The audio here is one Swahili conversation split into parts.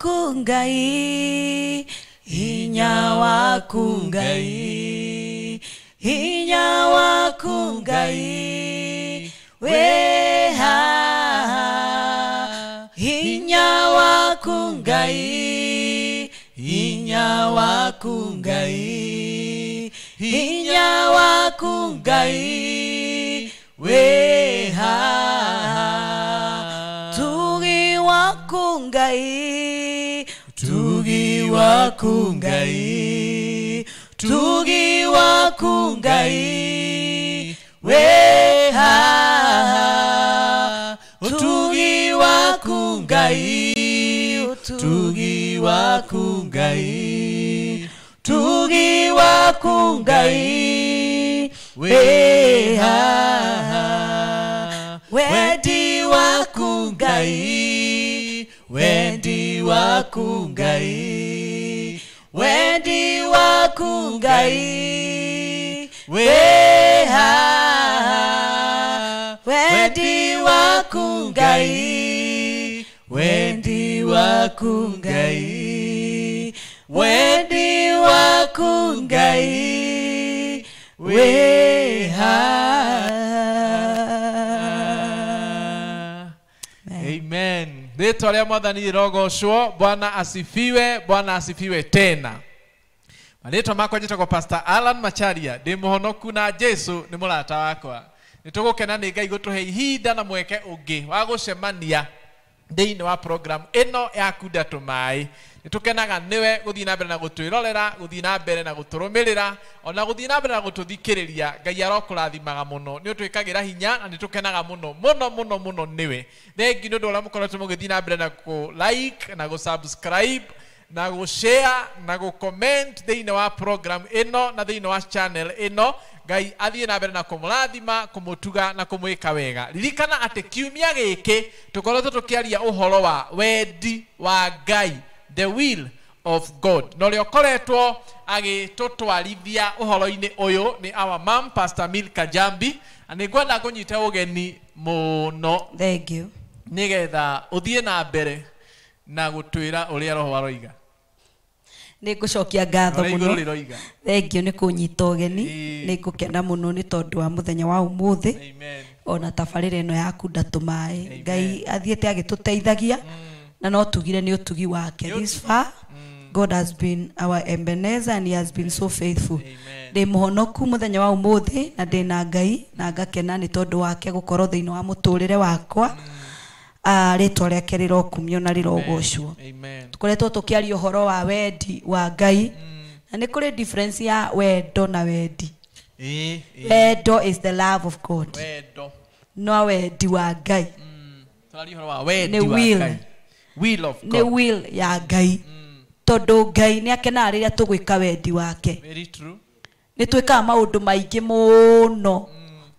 waku Ngai, hinya waku Ngai, hinya waku Ngai, weha hinya waku Ngai, hinya waku Ngai, hinya waku Ngai, weha tugi waku Ngai, tugi waku Ngai, tugi waku Ngai, weha tugi waku Ngai, tugi waku Ngai, tugi waku Ngai, weha wedi waku Ngai, wedi waku Ngai, wedi waku Ngai, weha wedi waku Ngai, wedi waku Ngai, wedi waku Ngai, weha. Amen. Rĩtwa rĩa Mwathani rĩrogocwo. Bwana asifiwe tena. Marĩtwa makwa njĩtagwo Pastor Alaan Macharia. Ndĩ mũhonoku na Jesu nĩ mũrata wakwa. Nĩtũgũkena nĩ Ngai gũtũhe ihinda na mweke ũngĩ wa gũcemania thĩinĩ wa program ĩno ya Kunda Tũmaĩ. Nĩtũkenaga nĩwe gũthiĩ na mbere na gũtwĩrorera, gũthiĩ na mbere na gũtũrũmĩrĩra, ona gũthiĩ na mbere na gũtũthikĩrĩria. Ngai arokũrathimaga mũno. Nĩ ũtwĩkagĩra hinya na nĩtũkenaga mũno nĩwe. Thengi nĩ ũndũ ũrĩa mũkoretwo mũgĩthiĩ na mbere na like na subscribe na share na comment thĩinĩ wa program ĩno na thĩinĩ wa channel ĩno. Ngai athiĩ na mbere na kũmũrathima, kũmũtuga na kũmwĩka wega. Ririkana atĩ kiumia gĩkĩ tũkoretwo tũkĩaria ũhoro wa wendi wa Ngai, the will of God. No rĩo koretwo agĩtũtwarithia ũhoro-inĩ ũyũ nĩ our mom Pastor Milkah Njambi. Nĩngwenda kũnyita ũgeni mũno. Thank you. Nĩgetha ũthiĩ na mbere na gũtwĩra ũrĩa roho waroiga. Nĩngũcokia ngatho mũno. Thank you nĩ kũnyita ũgeni. Nĩngũkena mũno nĩ tondũ wa mũthenya wa ũmũthĩ. Amen. Ona tabarĩra ĩno ya Kunda Tũmaĩ. Ngai athiĩte agĩtũteithagia na no tugire nĩ ũtugi wake. This far God has been our Ebenezer and he has been so faithful. Ndĩ mũhonoku mũthenya wa ũmũthĩ na ndĩ na Ngai na ngakena nĩ tondũ wake gũkorwo thĩinĩ wa mũtũrĩre wakwa. Rĩtwa rĩake rĩrokumio na rĩrogocwo. Tũkoretwo tũkĩaria ũhoro wa wendi wa Ngai. Na nĩ kũrĩ difference ya wendo na wendi. Wendo is the love of God. No wendi wa Ngai. Nĩ will ya Ngai. Tondũ Ngai nĩ akenaga rĩrĩa tũgwĩka wendi wake. Nĩ twĩkaga maũndũ maingĩ mũno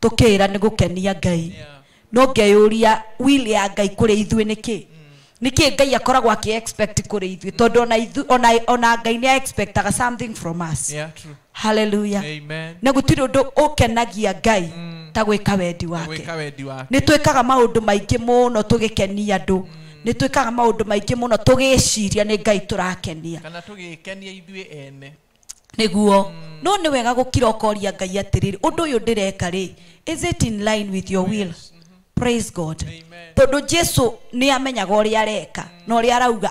tũkĩra nĩ gũkenia Ngai. No ngeyũria will ya Ngai kũrĩ ithuĩ nĩkĩ? Nĩkĩ Ngai akoragwo akĩ-expect kũrĩ ithuĩ? Tondũ ona Ngai nĩ expectaga something from us. Hallelujah. Na gũtirĩ ũndũ ũkenagia Ngai ta gwĩka wendi wake. Nĩ twĩkaga maũndũ maingĩ mũno tũgĩkenia andũ. Nĩ twĩkaga maũndũ maingĩ mũno tũgĩciria nĩ Ngai tũrakenia. Kana tũgĩkenia ithuĩ ene. Nĩguo no nĩ wega gũkira ũkoria Ngai atĩrĩrĩ, ũndũ ũyũ ndĩreka rĩ, is it in line with your will? Praise God. Tondũ Jesu nĩ amenyaga ũrĩa areka na ũrĩa arauga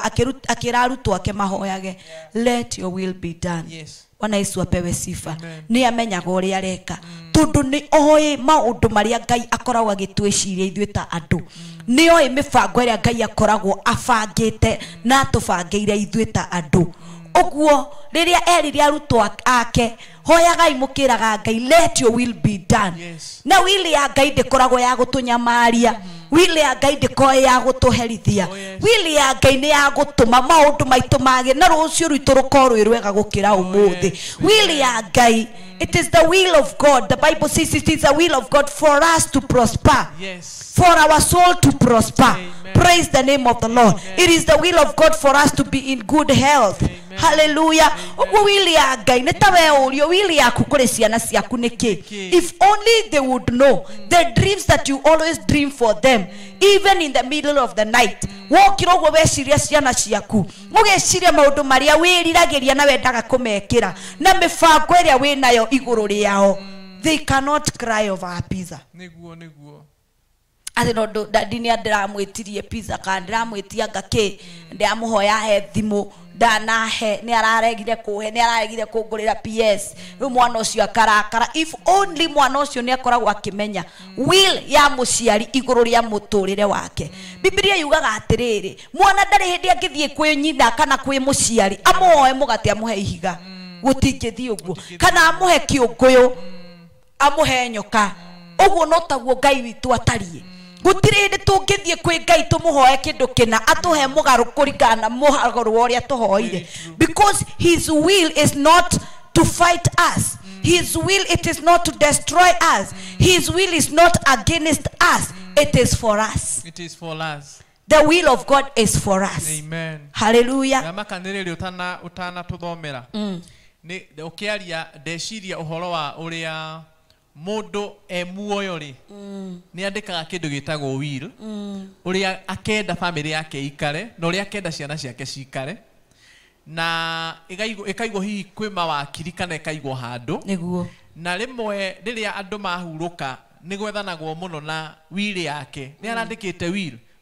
akĩra arutwo ake mahoyage, let your will be done. Bwana Yesu apewe sifa. Nĩ amenyaga ũrĩa areka tondũ nĩ oĩ maũndũ marĩa Ngai akoragwo agĩtwĩciria ithuĩ ta andũ. Nĩ oĩ mĩbango ĩrĩa Ngai akoragwo abangĩte na atũbangĩire ithuĩ ta andũ. Ũguo rĩrĩa erire arutwo ake, hoyagai mũkĩraga Ngai, let your will be done. Na will ya Ngai ndĩkoragwo ya gũtũnyamaria. Will ya Ngai ndĩkoragwo ya gũtũherithia. Will ya Ngai nĩ ya gũtũma maũndũ maitũ magĩe na rũciũ rwitũ rũkorwo rwĩ rwega gũkĩra ũmũthĩ. Will ya Ngai, it is the will of God. The Bible says it is the will of God for us to prosper. For our soul to prosper. Praise the name of the Lord. It is the will of God for us to be in good health. Hallelujah. Will ya Ngai netawe ũrio will yaku kũrĩ ciana ciaku nĩkĩ? If only they would know the dreams that you always dream for them, even in the middle of the night. wokira uguo weciria ciana ciaku mugeciria maundu maria wiriragiria na wendaga kumekira na mifango iria winayo iguru riao. They cannot cry over a pizza. Niguo ati no dadi ni ndiramwitirie pizza ka ndiramwitia ngake ndiamuhoya he thimu ndanahe ni araregire kuhe ni araregire kungurira PS ru mwana ucio akarakara. If only mwana ucio ni akoragwo akimenya will ya muciari iguru ria muturire wake. Biblia yugaga atiriri mwana ndari hindi angithie kwi nyina kana kwi muciari amuoe mugati amuhe ihiga gutingithi uguo kana amuhe kiunguyu amuhe nyoka uguo no taguo Ngai witu atarie. Gutire hindi tungithie kwi Ngai tumuhoe kindu kina atuhe mugaru kurigana mugaru uria tuhoire, because his will is not to fight us. His will, it is not to destroy us. His will is not against us. It is for us. It is for us. The will of God is for us. Amen. Hallelujah. Makaniriri utana tuthomera ni ukiaria ndeciria uhoro wa uria mundu muoyo ri ni andikaga kindu gitagwo will uria akenda family yake ikare na uria akenda ciana ciake cikare na ikaigwo hihi kwi mawakiri kana ikaigwo handu niguo na rimwe riria andu mahuruka ni gwethanagwo muno na will yake ni arandikite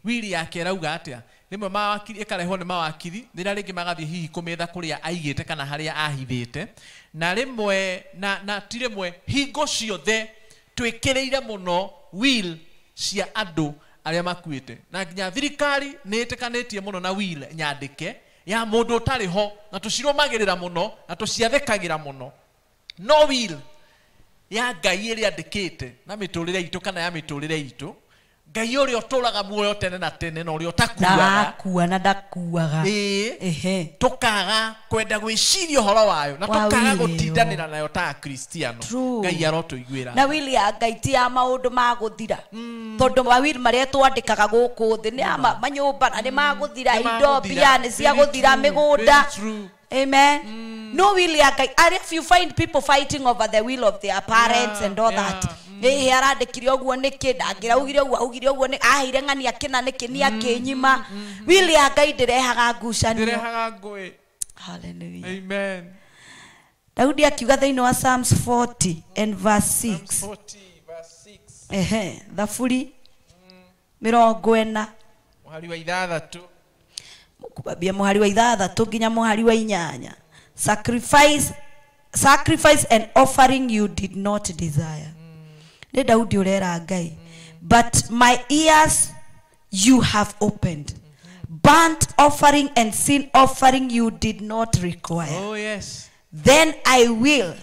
will yake rauga atia rimwe mawakiri ikarehwo ni mawakiri riria ringi magathie hihi kumetha kuria aigite kana haria ahithite na rimwe na tirimwe hingo ciothe twikireire muno will cia andu aria makuite na nginya thirikari ni itikanitie muno na will nyandike ya mundu utari ho na tucirumagirira muno na tuciathekagira muno no will ya Ngai iria andikite na miturire itu kana ya miturire itu Ngai uria uturaga muoyo tene na tene na uria utakuaga na ndakuaga tukaga kwenda gwiciria horo wayo na tukaga gutindanira nayo ta Kristiano. Ngai arotuiguira na will ya Ngai ti ya maundu maguthira tondu ma will maria twandikaga guku thi ni manyumba na ni maguthira indo bia ni cia guthira migunda. Amen. No will ya Ngai. And if you find people fighting over the will of their parents and all that, arandikire uguo niki ndangira ugire uguo ni ahire ngani akina niki ni akinyima will ya Ngai ndirehaga ngucanio ndirehaga ngui. Hallelujah. Amen. Daudi akiuga thiini wa Psalms 40 and verse 6 thaburi 40 muhari wa ithathatu kubabia muhari wa ithathatu nginya muhari wa 8 sacrifice and offering you did not desire. Ne Daudi urera Ngai, but my ears you have opened. Burnt offering and sin offering you did not require. Oh yes. Then I will.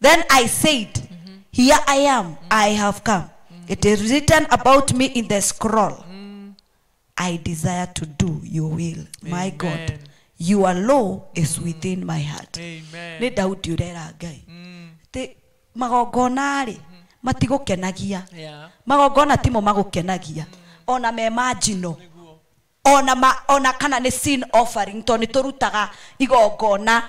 Then I said, here I am, I have come. It is written about me in the scroll. I desire to do your will. My God, your law is within my heart. Ne Daudi urera Ngai. Te magogona ri matigukenagia. Magogona timo magukenagia. Ona me marginal. Ona kana ne sin offering to ni torutaga igogona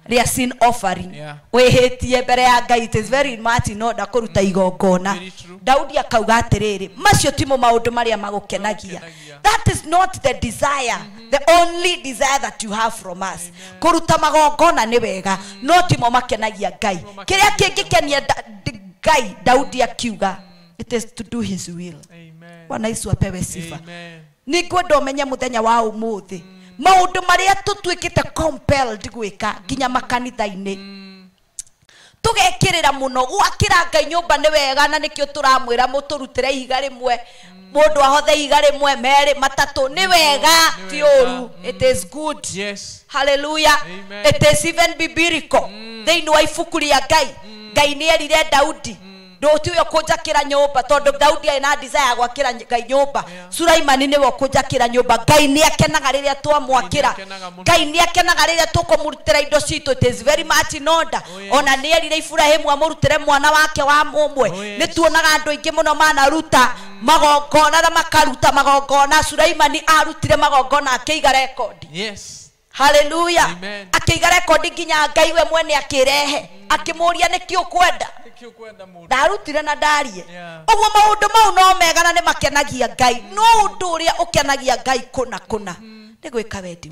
ria sin offering wehetie mbere ya Ngai. It is very much in order kuruta igogona. Daudi akauga atiriri macio timo maundu maria magukenagia. That is not the desire, the only desire that you have from us. Kuruta magogona ni wega no timo makenagia Ngai. Kiria kingikenia Ngai Daudi akiuga it is to do his will. Bwana Yesu apewe sifa. Ningwenda umenye muthenya wa umuthi maundu maria tutwikite compelled gwika nginya makanitha-ini tugekirira muno gwakira Ngai nyumba ni wega na nikio turamwira muturutire ihiga rimwe mundu ahothe ihiga rimwe meri matatu ni wega ti uru. It is good. Yes. Hallelujah. It is even biblical. Thiini wa ibuku ria Ngai ni erire Daudi ndotu yo kujakira nyumba tondu Daudi ena desire gwakira Ngai nyumba. Sulaimani ni wo kujakira nyumba. Ngai ni akenaga riria twamwakira. Ngai ni akenaga riria tukumurutira indo citu. It is very much in order. Ona ni erire Ibrahimu amurutire mwana wake wa mumwe. Ni tuonaga andu ingi muno manaruta magogona na makaruta magogona. Sulaimani arutire magogona akiiga record. Yes. Hallelujah. Akiiga record nginya Ngai we mwene akirehe. akimuria nikio kwenda mundu ndarutire na ndarie Yeah. oguo maundu mau no megana ne makenagia Ngai no undu uria ukenagia Ngai kuna ni gwika wendi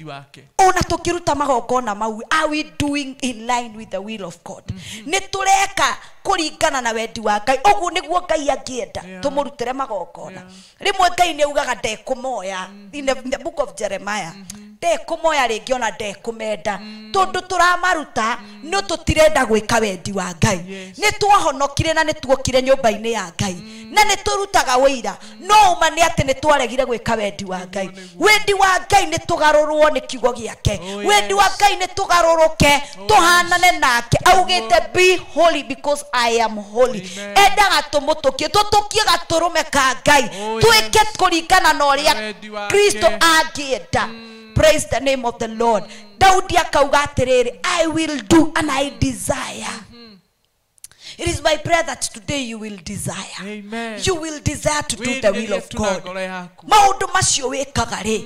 wake ona tukiruta magongona mau are we doing in line with the will of God ni tureka kuringana na wendi wa Ngai oguo niguo Ngai angienda tumurutire magongona rimwe Ngai ni ugaga ndekumoya in the book of Jeremiah ndekumoya ringi ona ndekumenda tondu turamaruta no tutirenda gwika wendi wa Ngai ni twahonokire na ni tuokire nyumba-ini ya Ngai na ni turutaga wira no uma ni ati ni twaregire gwika wendi wa Ngai wendi wa Ngai ni tugarurwo ni kiugo giake wendi wa Ngai ni tugaruruke tuhanane nake augite be holy because I am holy endaga tumutukie tutukie gaturume ka Ngai twike kuringana na uria Kristo angienda. Praise the name of the Lord. Daudi akauga atiriri I will do and I desire. It is my prayer that today you will desire. Amen. You will desire to do the will of God. Maundu macio wekaga ri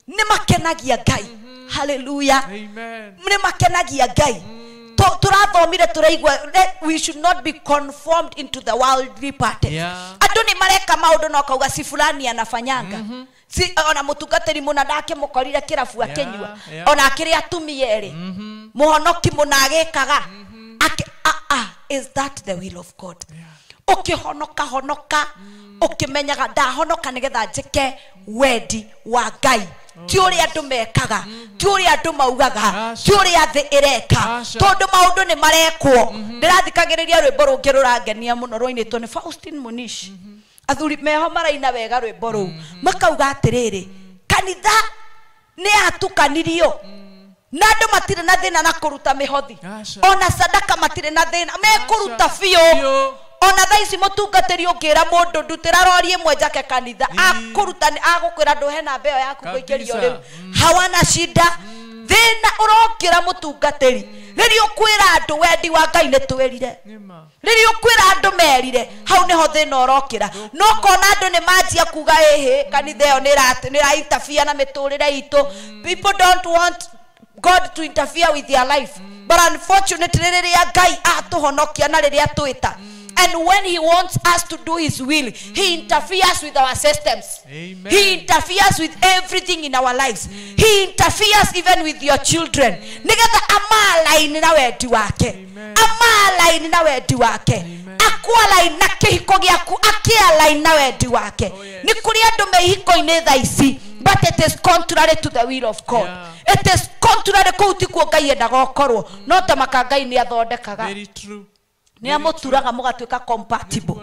ni makenagia Ngai. Hallelujah. Amen. Ni makenagia Ngai. Turathomire turaigwa we should not be conformed into the worldly pattern. Andu ni mareka maundu no kauga si fulani anafanyanga. Si ona mutungatiri muna ndake mukorire kirabu akenyua ona akiri atumia eri muhonoki muna agekaga is that the will of God? Honoka ukimenyaga ndahonoka nigetha njike wendi wa Ngai ti uria andu mekaga ti uria andu maugaga ti uria thi ireka tondu maundu ni marekwo ndirathikagiriria rwimbo rungi rurangenia muno rwainitwo ni Faustin Munishi athuri meho maraina wega rwimbo ru makauga atiriri kanitha ni atukanirio na andu matire na thina na kuruta mihothi ona sadaka matire na thina mekuruta biu ona thaici mutungatiri ungira mundu ndutira rori imwe njake kanitha akurutani agukwira ndu hena mbeo yaku kuingirio riu hawana shida thina urokira mutungatiri ririo kwira andu wendi wa Ngai ni twirire ririo kwira andu merire hau niho thina urokira no kona andu ni manjia kuga ehe kanitha yo ni raitafia na miturire itu people don't want God to interfere with their life but unfortunately riria Ngai atuhonokia na riria twita. And when he wants us to do his will, he interferes with our systems. Amen. He interferes with everything in our lives. He interferes even with your children. Nigetha amalaini na wendi wake. Amalaini na wendi wake. Akwalaini na kihiko giaku akialaini na wendi wake. Ni kuri andu mehiko-ini thaici but it is contrary to the will of God. It is contrary kuutikuo Ngai endaga ukorwo no ta makangai ni athondekaga. Very true. Ni amuturaga mugatuika compatible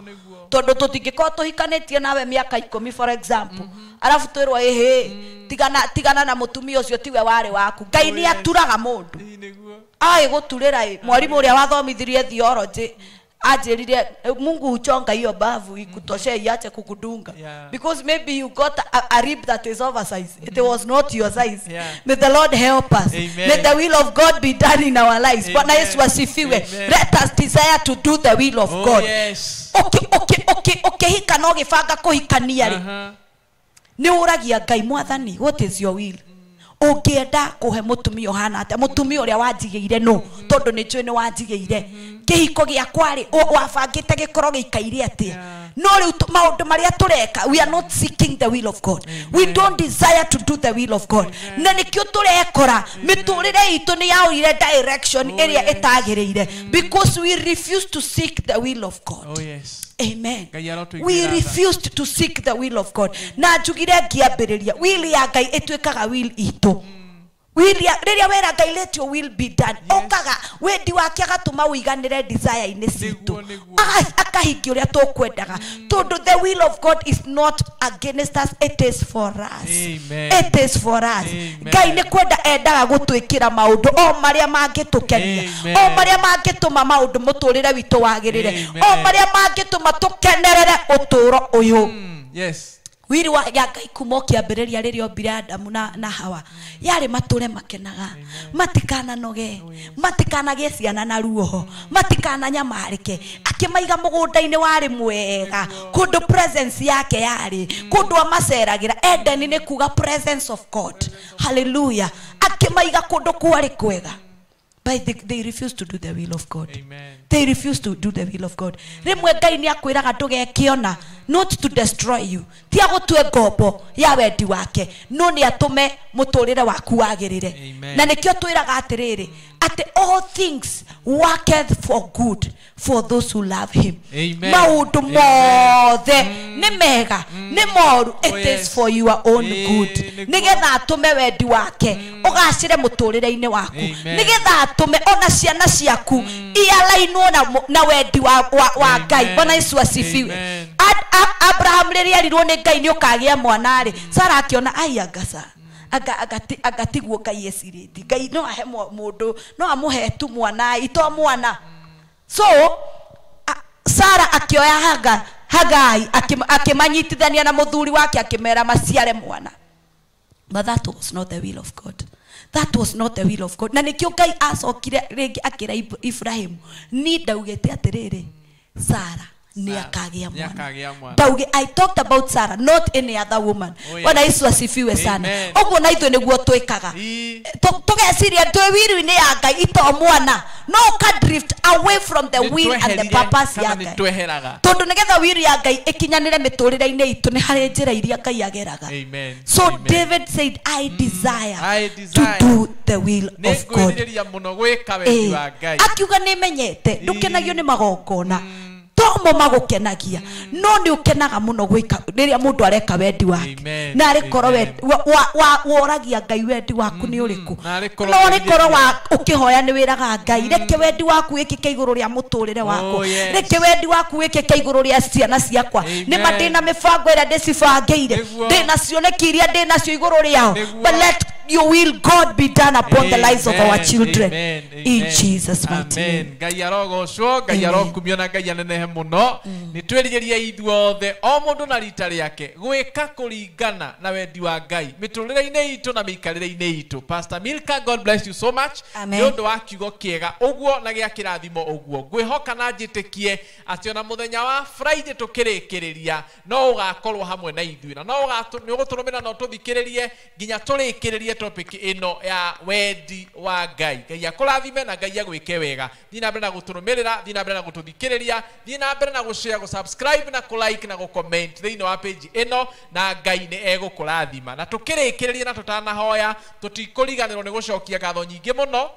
tondu tutingiko tuhikanitie nawe miaka 10 for example arafu twirwo ehe tigana na mutumia ucio tiwe wari waku Ngai ni aturaga mundu ai guturira mwalimu uria wathomithirie theology ajirire Mungu huchonga hiyo bavu ikutoshe iache kukudunga because maybe you got a rib that is oversized. It was not your size. May the Lord help us. Amen. May the will of God be done in our lives. Bwana Yesu asifiwe. Let us desire to do the will of God. Yes. Okay hika no gibanga kuhikania ri ni uragia Ngai mwathani what is your will? Ungienda kuhe mutumia hana ate mutumia uria wanjigeire no tondu ni njui ni wanjigeire kihiko giakwa ri wabangite gikoro gikaire ati no riu maundu maria tureka we are not seeking the will of God. We don't desire to do the will of God. Na nikio turekora miturire itu ni yaurire direction area etagireire because we refuse to seek the will of God. Oh yes. Amen. We refused to seek the will of God. Na njugire ngiambiriria will ya Ngai etwekaga will itu. Will ya riria wera Ngai let your will be done. Okaga wendi wake agatuma uiganire desire ine citu. Akahingia uria tukwendaga. Tondu the will of God is not against us, it is for us. Amen. It is for us. Ngai ni kwenda endaga gutwikira maundu o maria mangitukenia. O maria mangituma maundu muturire witu wagirire. O maria mangituma tukenerere uturo uyu. Yes. Wiri wa Ngai kuma kiambiriria ririo mbira Adamu na Hawa yari mature makenaga matikana noge matikana geciana na ruoho matikana nyamarike akimaiga mugunda-ini wari mwega kundu presence yake yari kundu amaceragira Eden ni kuga presence of God. Hallelujah. Akimaiga kundu kwari kwega but they refuse to do the will of God. Amen. They refuse to do the will of God. Rimwe Ngai ni akwiraga tugekiona, not to destroy you. Tia gutue ngombo ya wendi wake, no ni atume muturire waku wagirire. Na nikio twiraga atiriri, ati all things worketh for good for those who love him. Maundu mothe ni mega, ni moru, it is for your own good. Nigetha atume wendi wake ugacire muturire-ini waku. Nigetha atume ona ciana ciaku ialainwo na wendi wa Ngai. Bwana Yesu asifiwe. Abraham rĩrĩa erirwo nĩ Ngai nĩ ũkagĩa mwana rĩ, Sara akiona aiangasa agatigwo Ngai ecirĩti Ngai no ahe mũndũ no amuhe tu mwana ito mwana. So Sara akioya Hagai akimanyitithania na muthuri wake akimera maciare mwana. But that was not the will of God. That was not the will of God. Na nikio Ngai acokire rĩngĩ akira Ibrahim ni ndaugĩte atirĩrĩ Sara ni akagia mwana. Dauge, I talked about Sarah, not any other woman. Bwana Yesu asifiwe sana. Ogwo na itwe niguo twikaga. Tugeciria twe wiru-ini ya Ngai ito mwana. No ka drift away from the will and the purpose ya Ngai. Tondu nigetha wiru ya Ngai ikinyanire miturire-ini itu ni hari njira iria Ngai ageraga. So David said, I desire to do the will of God. Akiuga ni menyete ndukenagio ni magongona. Tomo magukenagia no ni ukenaga muno gwika riria mundu areka wendi wake na rikoro woragia Ngai wendi waku ni uriku no rikoro wa ukihoya ni wiraga Ngai reke wendi waku wikike iguru ria muturire wako reke wendi waku wikike iguru ria ciana ciakwa ni madina mibango ira ndicibangĩire ndina cioneki iria ndina cio iguru riao, but let your will God be done upon the lives of our children. In Jesus mighty name. Ngai arogocwo, Ngai arokumio Ngai anenehe muno. Ni twerigeria ithuothe o mundu na rita riake gwika kuringana na wendi wa Ngai miturire-ini itu na miikarire-ini itu. Pastor Milkah, God bless you so much. Ni undu wa kiugo kiega uguo na gia kirathimo uguo. Ngwihoka na njitikie ati ona muthenya wa Friday tukirikiriria no ugakorwo hamwe na ithui na no uguturumira no tuthikiririe nginya turikiririe topic ino ya wendi wa Ngai. Ngai akurathime na Ngai agwike wega. Thiĩ na mbere na guturumirira, thiĩ na mbere na gututhikiriria, thiĩ na mbere na gushare, gusubscribe na kulike na gucomment thĩinĩ wa page ino na Ngai nĩ egũkũrathima. Na tukirikiriria na tutanahoya tutikuriganirwo nĩ gucokia ngatho nyingĩ mũno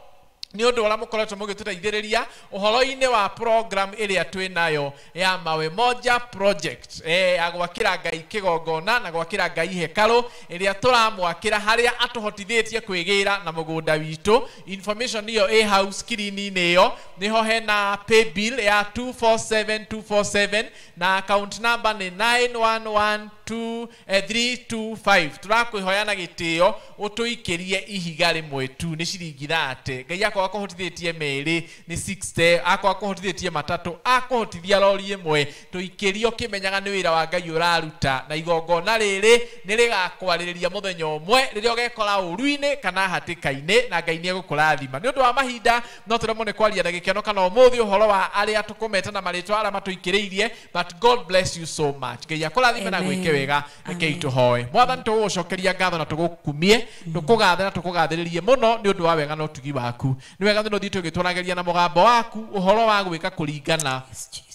ni undu wala mukoretwo mugituteithiriria uhoro-ini wa program iria twinayo ya mawe moja project ya gwakira Ngai kigongona na gwakira Ngai hekalu iria turamwakira haria atuhotithitie kwigira na mugunda witu. Information niyo house screen-ini iyo niho hena pay bill ya 247247 na account number ni 91123225. Turakwihoya na gitio utuikirie ihiga rimwe tu ni ciringi 30. Ngai akwa akohotithĩtie merĩ nĩ 60, akwa akohotithĩtie matatũ, akohotithia rori ĩmwe. Tũikĩrio kĩmenyaga nĩ wĩra wa Ngai ũraruta na igongona rĩrĩ nĩ rĩgakwarĩrĩria mũthenya ũmwe rĩrĩa ũgekora ũru-inĩ kana hatĩka-inĩ na Ngai nĩ egũkũrathima. Nĩ ũndũ wa mahinda no tũremwo nĩ kwaria na gĩkeno kana ũmũthĩ ũhoro wa arĩa tũkũmeta na marĩtwa arĩa matũikĩrĩirie, but God bless you so much. Ngai akũrathime na gwĩke wega. Rekei tũhoe. Mwathani tũgũgũcokeria ngatho na tũgũkumie, tũkũgathe na tũkũgathĩrĩrie mũno nĩ ũndũ wa wega na ũtugi waku. Ni wega thino thitũ gĩtũragĩria na mũgambo waku uhoro wa gwĩka kũringana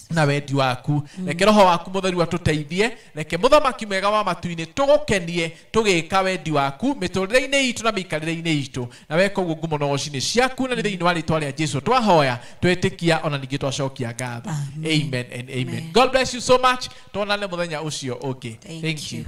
na wendi waku. Reke roho waku mũtheru atũteithie, reke mũthamaki mwega wa matu-inĩ tũgũkenie tũgĩka wendi waku mĩtũrĩre-inĩ itũ na mĩikarĩre-inĩ itũ. Na weka ũguo ngumo na goci-inĩ ciaku na nĩ thĩinĩ wa rĩtwa rĩa Jesũ twahoya twetĩkia ona ningĩ twacokia ngatho. Amen and amen. God bless you so much. Tuonane mũthenya ũcio ũngĩ. Thank you.